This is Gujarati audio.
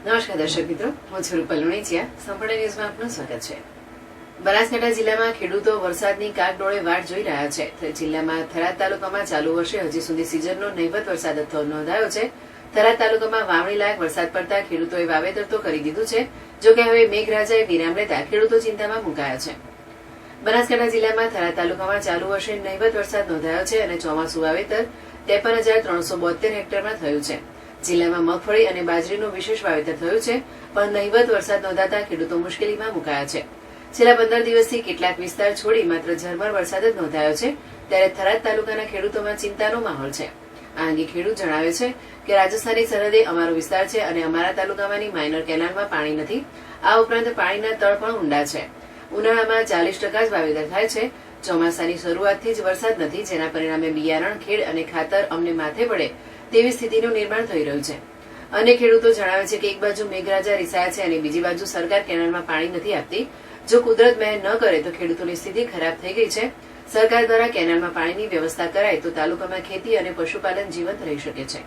નમસ્કાર દર્શક મિત્રો, હું છું રૂપલ લુણીચિયા. સંપૂર્ણ ન્યૂઝમાં આપનું સ્વાગત છે. બનાસકાંઠા જિલ્લામાં ખેડૂતો વરસાદની કાગડોળે વાટ જોઈ રહ્યા છે. જિલ્લામાં થરાદ તાલુકામાં ચાલુ વર્ષે હજી સુધી સિઝનનો નહીવત વરસાદ નોંધાયો છે. થરાદ તાલુકામાં વાવણી લાયક વરસાદ પડતા ખેડૂતોએ વાવેતર તો કરી દીધું છે, જો કે હવે મેઘરાજાએ વિરામ લેતા ખેડૂતો ચિંતામાં મુકાયા છે. બનાસકાંઠા જિલ્લામાં થરાદ તાલુકામાં ચાલુ વર્ષે નહીવત વરસાદ નોંધાયો છે અને ચોમાસુ વાવેતર 53,372 હેક્ટરમાં થયું છે. જિલ્લામાં મગફળી અને બાજરીનું વિશેષ વાવેતર થયું છે, પણ નહીવત વરસાદ નોંધાતા ખેડૂતો મુશ્કેલીમાં મુકાયા છે. છેલ્લા 15 દિવસથી કેટલાક વિસ્તાર છોડી માત્ર ઝરમર વરસાદ જ નોંધાયો છે, ત્યારે થરાદ તાલુકાના ખેડૂતોમાં ચિંતાનો માહોલ છે. આ અંગે ખેડૂત જણાવે છે કે રાજસ્થાની સરહદે અમારો વિસ્તાર છે અને અમારા તાલુકામાંની માઇનર કેનાલમાં પાણી નથી. આ ઉપરાંત પાણીના તળ પણ ઊંડા છે. ઉનાળામાં 40% જ વાવેતર થાય છે. ચોમાસાની શરૂઆતથી જ વરસાદ નથી, જેના પરિણામે બિયારણ, ખેડ અને ખાતર અમને માથે પડે તેવી સ્થિતિનું નિર્માણ થઈ રહ્યું છે. અનેક ખેડૂતો જણાવે છે કે એક બાજુ મેઘરાજા રિસાયા છે અને બીજી બાજુ સરકાર કેનાલમાં પાણી નથી આપતી. જો કુદરત મહેર ન કરે તો ખેડૂતોની સ્થિતિ ખરાબ થઈ ગઈ છે. સરકાર દ્વારા કેનાલમાં પાણીની વ્યવસ્થા કરાય તો તાલુકામાં ખેતી અને પશુપાલન જીવંત રહી શકે છે.